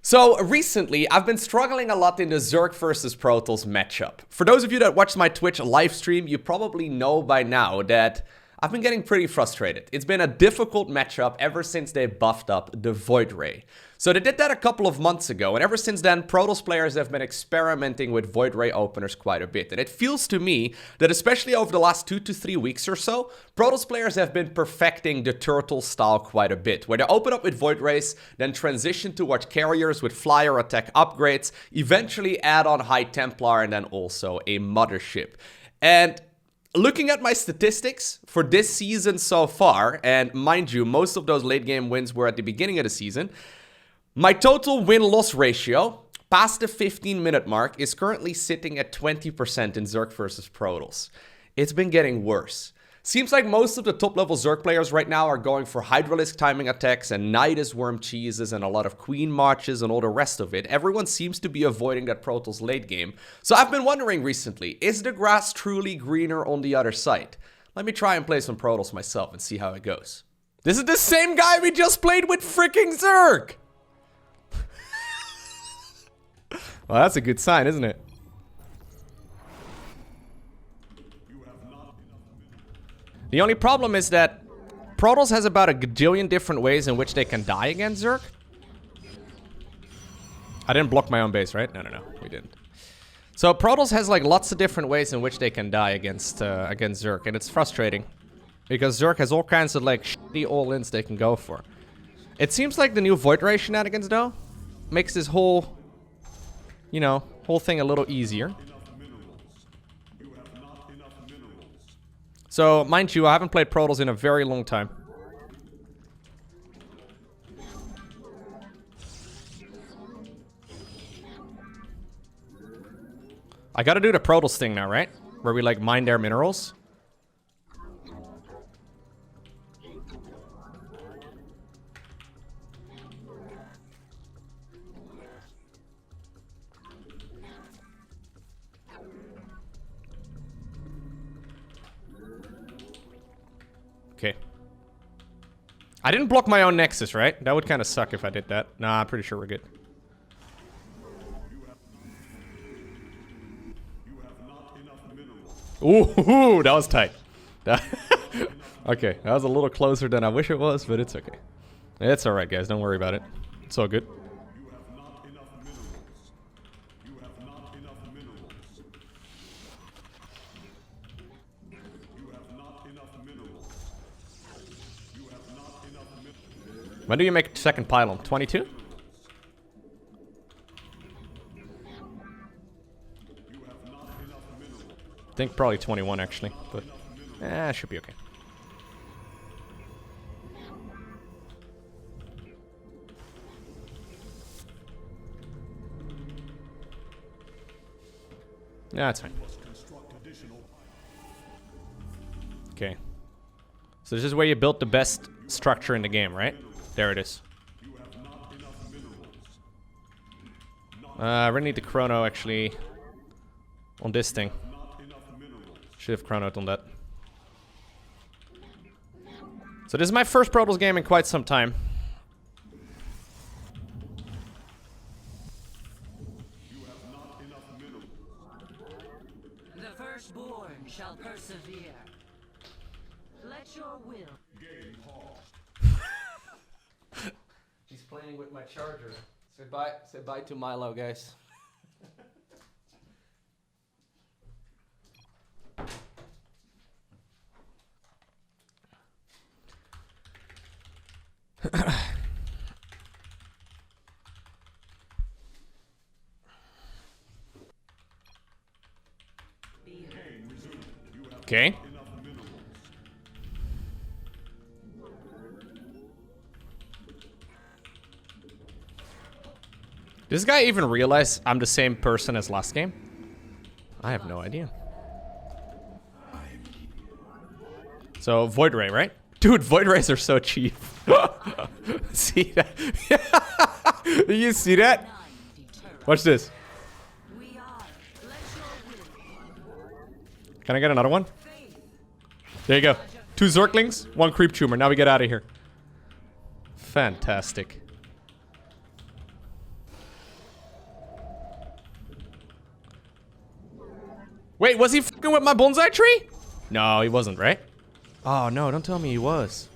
So recently, I've been struggling a lot in the Zerg versus Protos matchup. For those of you that watch my Twitch live stream, you probably know by now that I've been getting pretty frustrated. It's been a difficult matchup ever since they buffed up the Void Ray. So they did that a couple of months ago, and ever since then, Protoss players have been experimenting with Void Ray openers quite a bit. And it feels to me that especially over the last 2 to 3 weeks or so, Protoss players have been perfecting the turtle style quite a bit, where they open up with Void Rays, then transition towards carriers with flyer attack upgrades, eventually add on High Templar, and then also a mothership. And looking at my statistics for this season so far, and mind you, most of those late game wins were at the beginning of the season, my total win-loss ratio past the 15-minute mark is currently sitting at 20% in Zerg versus Protoss. It's been getting worse. Seems like most of the top-level Zerg players right now are going for Hydralisk timing attacks and Nidus worm cheeses and a lot of Queen marches and all the rest of it. Everyone seems to be avoiding that Protoss late game. So I've been wondering recently, is the grass truly greener on the other side? Let me try and play some Protoss myself and see how it goes. This is the same guy we just played with freaking Zerg! Well, that's a good sign, isn't it? The only problem is that Protoss has about a gajillion different ways in which they can die against Zerg. I didn't block my own base, right? No, we didn't. So Protoss has like lots of different ways in which they can die against Zerg, and it's frustrating because Zerg has all kinds of like shitty all-ins they can go for. It seems like the new Void Ray shenanigans though makes this whole, you know, whole thing a little easier. So, mind you, I haven't played Protoss in a very long time. I gotta do the Protoss thing now, right? Where we, like, mine their minerals. Okay. I didn't block my own Nexus, right? That would kind of suck if I did that. Nah, I'm pretty sure we're good. Ooh, that was tight. Okay, that was a little closer than I wish it was, but it's okay. It's alright, guys. Don't worry about it. It's all good. When do you make second pylon? 22? I think probably 21 actually, but should be okay. Yeah, that's fine. Okay. So this is where you built the best structure in the game, right? There it is. I really need the chrono actually on this thing. Should have chronoed on that. So this is my first Protoss game in quite some time. The firstborn shall persevere. Let your will gain pause. He's playing with my charger. Say bye to Milo, guys. Okay. Does this guy even realize I'm the same person as last game? I have no idea. So, Void Ray, right? Dude, Void Rays are so cheap. See that? Do you see that? Watch this. Can I get another one? There you go. 2 Zerglings, 1 Creep Tumor. Now we get out of here. Fantastic. Wait, was he fucking with my bonsai tree? No, he wasn't, right? Oh no, don't tell me he was.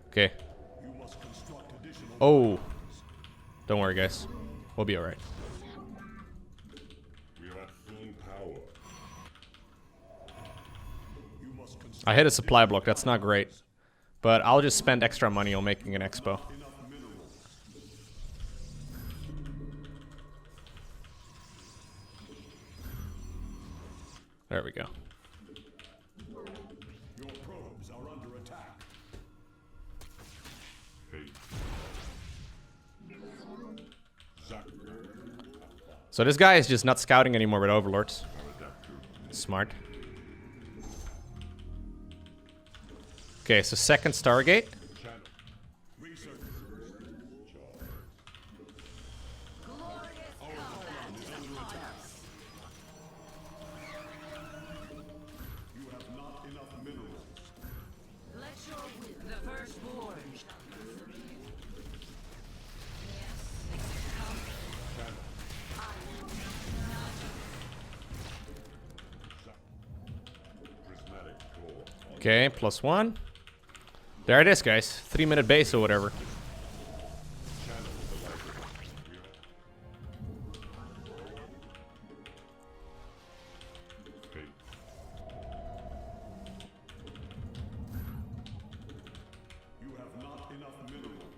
Okay. Oh. Don't worry, guys. We'll be alright. I hit a supply block, that's not great. But I'll just spend extra money on making an expo. There we go. Your probes are under attack. So this guy is just not scouting anymore with overlords. Smart. Okay, so second Stargate. Okay, +1. There it is, guys. 3-minute base or whatever.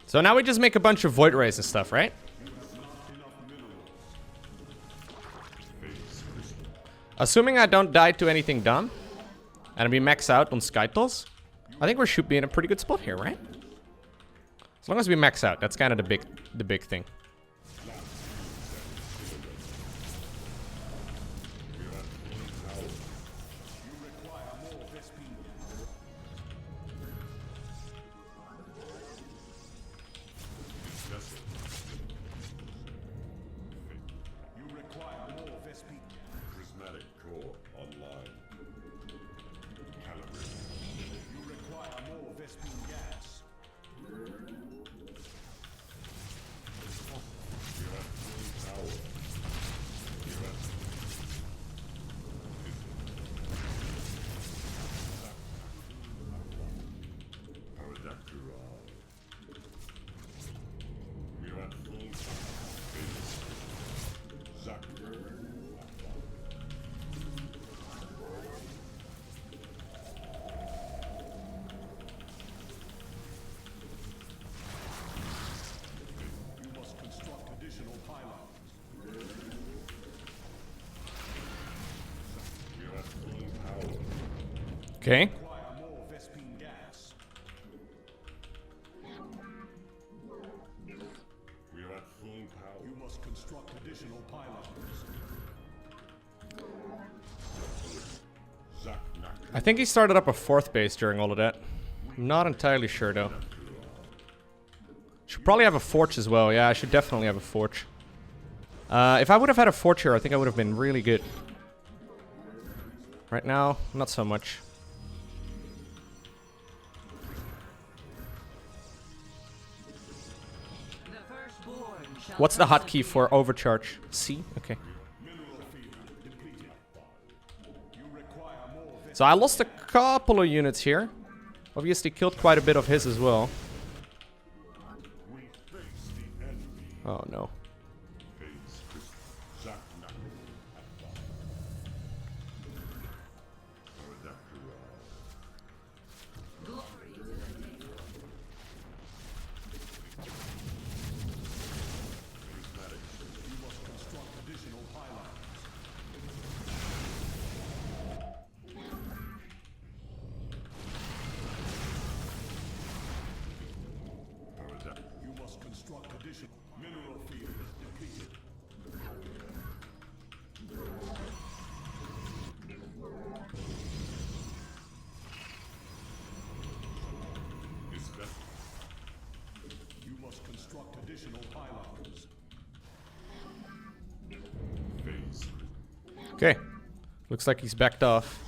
So now we just make a bunch of Void Rays and stuff, right? Assuming I don't die to anything dumb, and we max out on Skytools, I think we should be in a pretty good spot here, right? As long as we max out, that's kind of the big thing. Okay. I think he started up a 4th base during all of that. I'm not entirely sure though. Should probably have a forge as well. Yeah, I should definitely have a forge. If I would have had a forge here, I think I would have been really good. Right now, not so much. What's the hotkey for overcharge? C? Okay. So I lost a couple of units here. Obviously killed quite a bit of his as well. Oh no. Okay. Looks like he's backed off.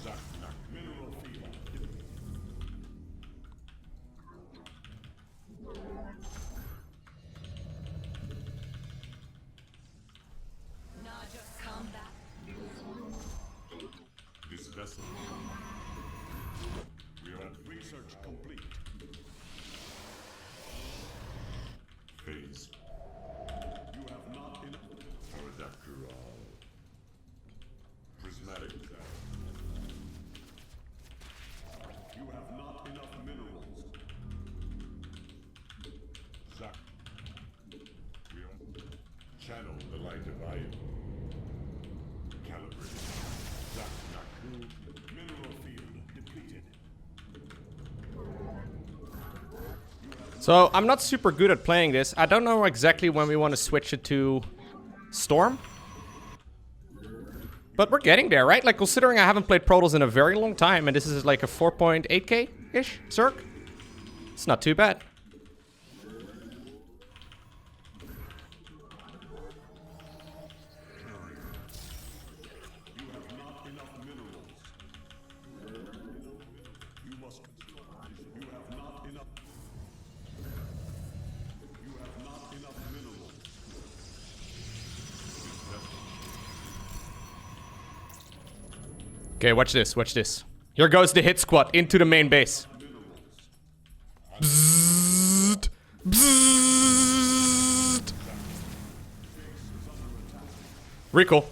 Calibrated. Zak Naku. Mineral field depleted. So I'm not super good at playing this. I don't know exactly when we want to switch it to Storm. But we're getting there, right? Like, considering I haven't played Protos in a very long time, and this is like a 4.8k-ish Zerg. It's not too bad. Okay, watch this, watch this. Here goes the hit squad into the main base. Bzzzt, bzzzt. Recall.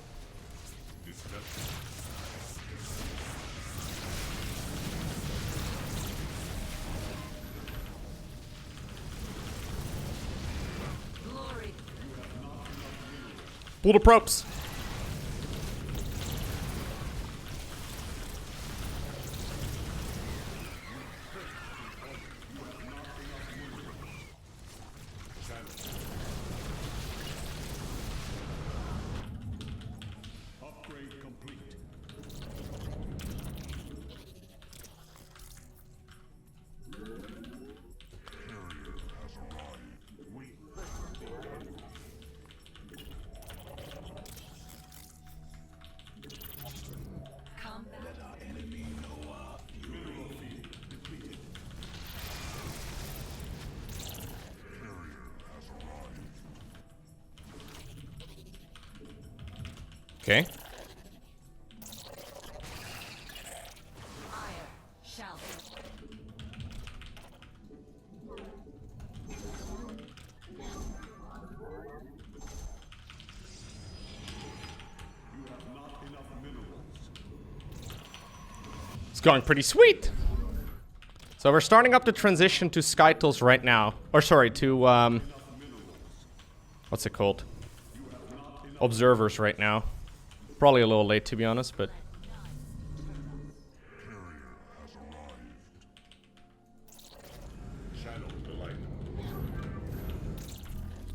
Pull the props. Upgrade complete. Okay. Fire shall It's going pretty sweet. So we're starting up the transition to Skytools right now. Or sorry, to what's it called? Observers right now. Probably a little late, to be honest, but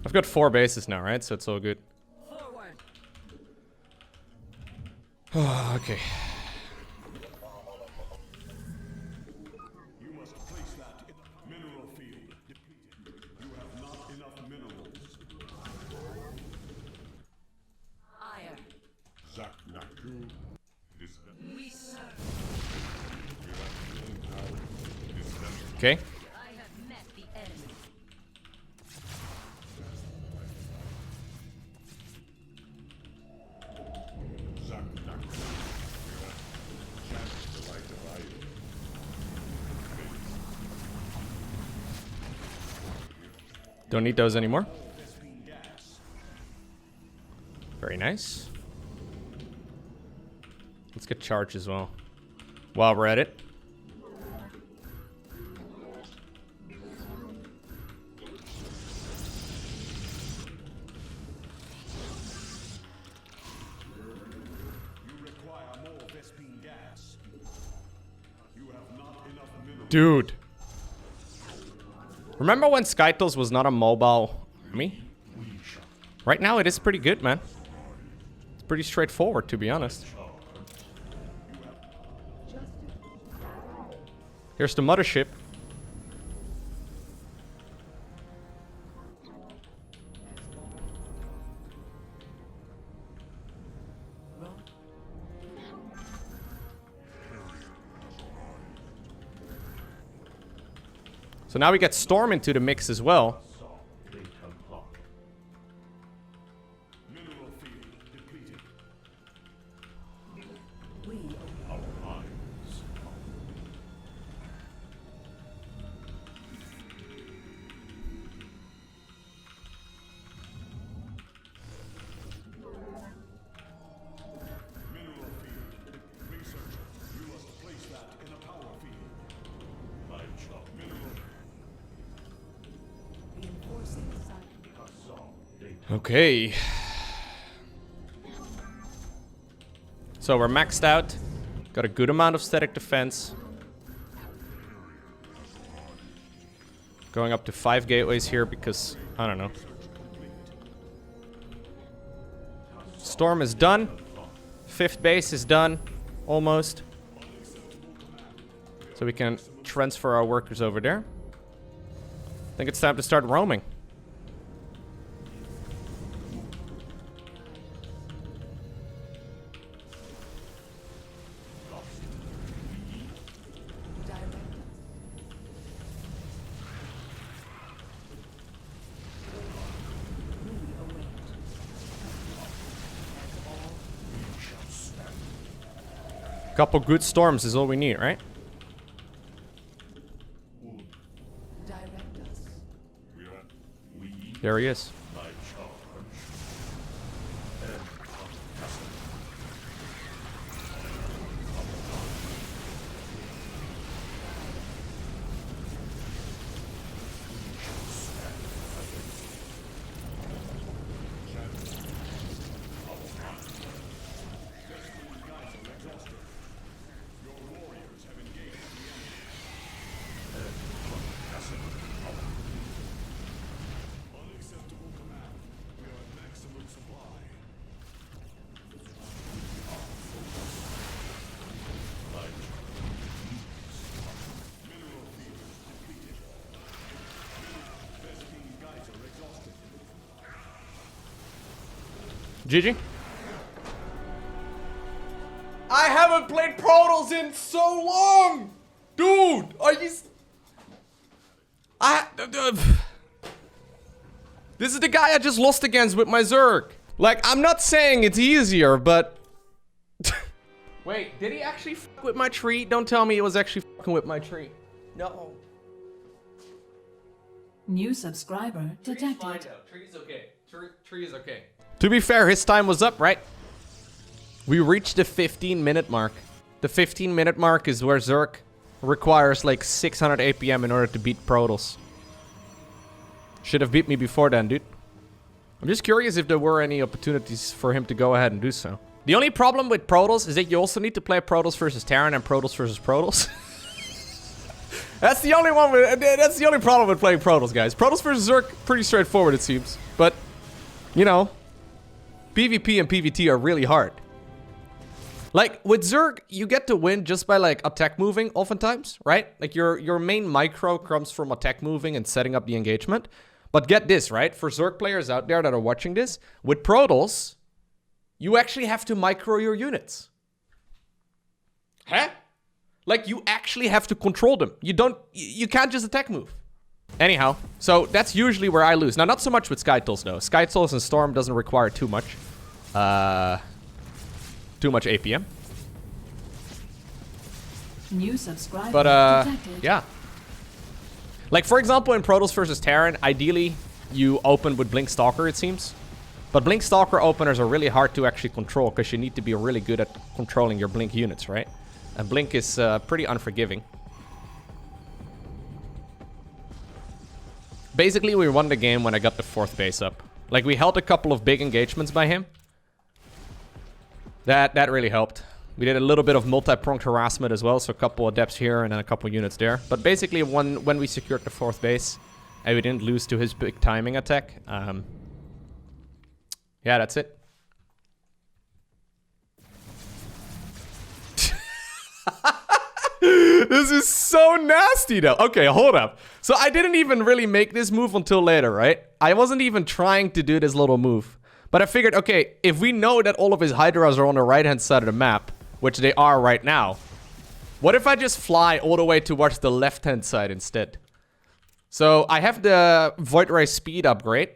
I've got 4 bases now, right? So it's all good. forward. Okay. You must place that in mineral field depleted. You have not enough minerals. Ire. Zak Naku. We serve. Okay. I have met the enemy. Zak Naku. Chance to light the light. Don't need those anymore. Very nice. Let's get charge as well. While we're at it. You require more Vespine gas. You have not enough minerals. Dude. Remember when Skytools was not a mobile army? Right now it is pretty good, man. It's pretty straightforward, to be honest. Here's the mothership. So now we get Storm into the mix as well. Mineral field depleted. Mineral field. Researcher, you must place that in a power field. My job. Mineral. Okay. So we're maxed out. Got a good amount of static defense. Going up to 5 gateways here because, I don't know. Storm is done. 5th base is done. Almost. So we can transfer our workers over there. I think it's time to start roaming. Couple good storms is all we need, right? There he is. GG. I haven't played Protos in so long! Dude, are you... This is the guy I just lost against with my Zerg. Like, I'm not saying it's easier, but... Wait, did he actually fuck with my tree? Don't tell me it was actually fucking with my tree. No. New subscriber detected. Tree's okay. Tree is okay. To be fair, his time was up, right? We reached the 15-minute mark. The 15-minute mark is where Zerg requires like 600 APM in order to beat Protos. Should have beat me before then, dude. I'm just curious if there were any opportunities for him to go ahead and do so. The only problem with Protos is that you also need to play Protos versus Terran and Protos versus Protos. That's the only one. That's the only problem with playing Protos, guys. Protos versus Zerg, pretty straightforward, it seems. But, you know, PvP and PvT are really hard. Like, with Zerg, you get to win just by, like, attack moving oftentimes, right? Like, your main micro comes from attack moving and setting up the engagement. But get this, right? For Zerg players out there that are watching this, with Protos, you actually have to micro your units. Huh? Like, you actually have to control them. You can't just attack move. Anyhow, so that's usually where I lose. Now, not so much with Skytools, though. Skytools and Storm doesn't require too much. Too much APM. New subscriber But, detected. yeah. Like, for example, in Protos versus Terran, ideally, you open with Blink Stalker, it seems. But Blink Stalker openers are really hard to actually control, because you need to be really good at controlling your Blink units, right? And Blink is pretty unforgiving. Basically, we won the game when I got the 4th base up. Like, we held a couple of big engagements by him. That really helped. We did a little bit of multi-pronged harassment as well, so a couple of adepts here and then a couple units there. But basically, when we secured the 4th base, and we didn't lose to his big timing attack, yeah, that's it. This is so nasty, though. Okay, hold up. So I didn't even really make this move until later, right? I wasn't even trying to do this little move. But I figured, okay, if we know that all of his Hydras are on the right-hand side of the map, which they are right now, what if I just fly all the way towards the left-hand side instead? So I have the Void Ray speed upgrade.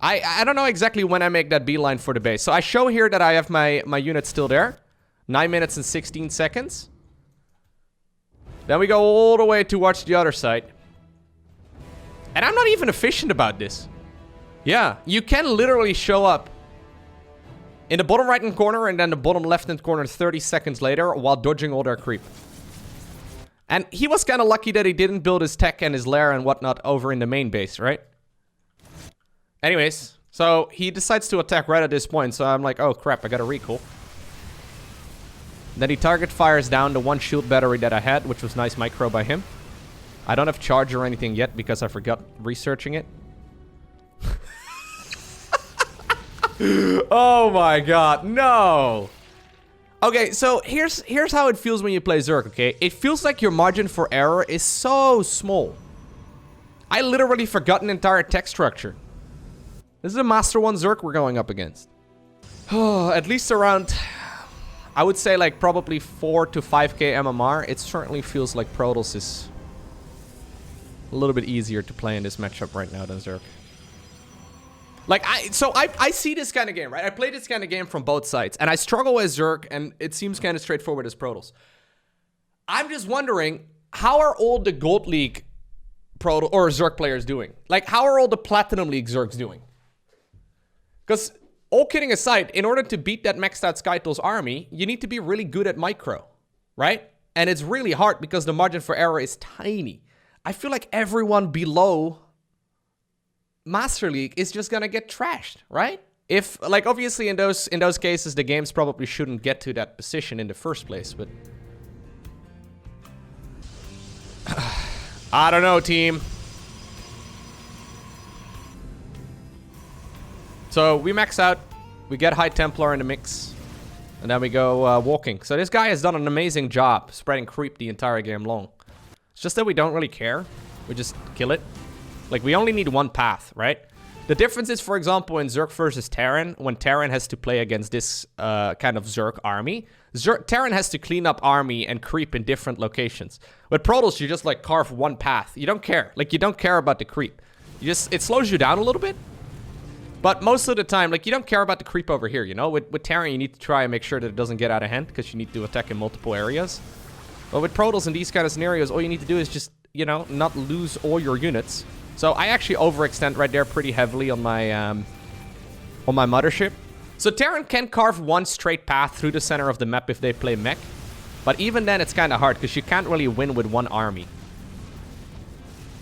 I don't know exactly when I make that beeline for the base. So I show here that I have my unit still there. 9 minutes and 16 seconds. Then we go all the way towards the other side. And I'm not even efficient about this. Yeah, you can literally show up in the bottom right-hand corner and then the bottom left-hand corner 30 seconds later while dodging all their creep. And he was kind of lucky that he didn't build his tech and his lair and whatnot over in the main base, right? Anyways, so he decides to attack right at this point, so I'm like, oh crap, I gotta recall. Then he target fires down the one shield battery that I had, which was nice micro by him. I don't have charge or anything yet because I forgot researching it. Oh my god, no! Okay, so here's how it feels when you play Zerg, okay? It feels like your margin for error is so small. I literally forgot an entire tech structure. This is a Master 1 Zerg we're going up against. At least around, I would say like probably 4 to 5k MMR. It certainly feels like Protos is a little bit easier to play in this matchup right now than Zerg. Like, I see this kind of game, right? I play this kind of game from both sides, and I struggle as Zerg, and it seems kind of straightforward as Protos. I'm just wondering, how are all the Gold League Proto or Zerg players doing? Like, how are all the Platinum League Zergs doing? Because, all kidding aside, in order to beat that maxed out Skytools army, you need to be really good at micro, right? And it's really hard because the margin for error is tiny. I feel like everyone below Master League is just gonna get trashed, right? If, like, obviously in those cases, the games probably shouldn't get to that position in the first place, but I don't know, team. So we max out, we get High Templar in the mix, and then we go walking. So this guy has done an amazing job spreading creep the entire game long. It's just that we don't really care. We just kill it. Like, we only need one path, right? The difference is, for example, in Zerg versus Terran, when Terran has to play against this kind of Zerg army, Terran has to clean up army and creep in different locations. With Protos, you just, like, carve one path. You don't care. Like, you don't care about the creep. It slows you down a little bit. But most of the time, like, you don't care about the creep over here, you know? With Terran, you need to try and make sure that it doesn't get out of hand, because you need to attack in multiple areas. But with Protos in these kind of scenarios, all you need to do is just, you know, not lose all your units. So I actually overextend right there pretty heavily on my mothership. So Terran can carve one straight path through the center of the map if they play mech. But even then, it's kind of hard, because you can't really win with one army.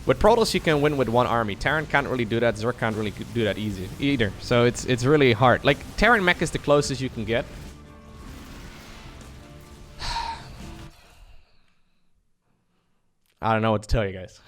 With Protos, you can win with one army. Terran can't really do that. Zerg can't really do that easy either. So it's really hard. Like, Terran mech is the closest you can get. I don't know what to tell you guys.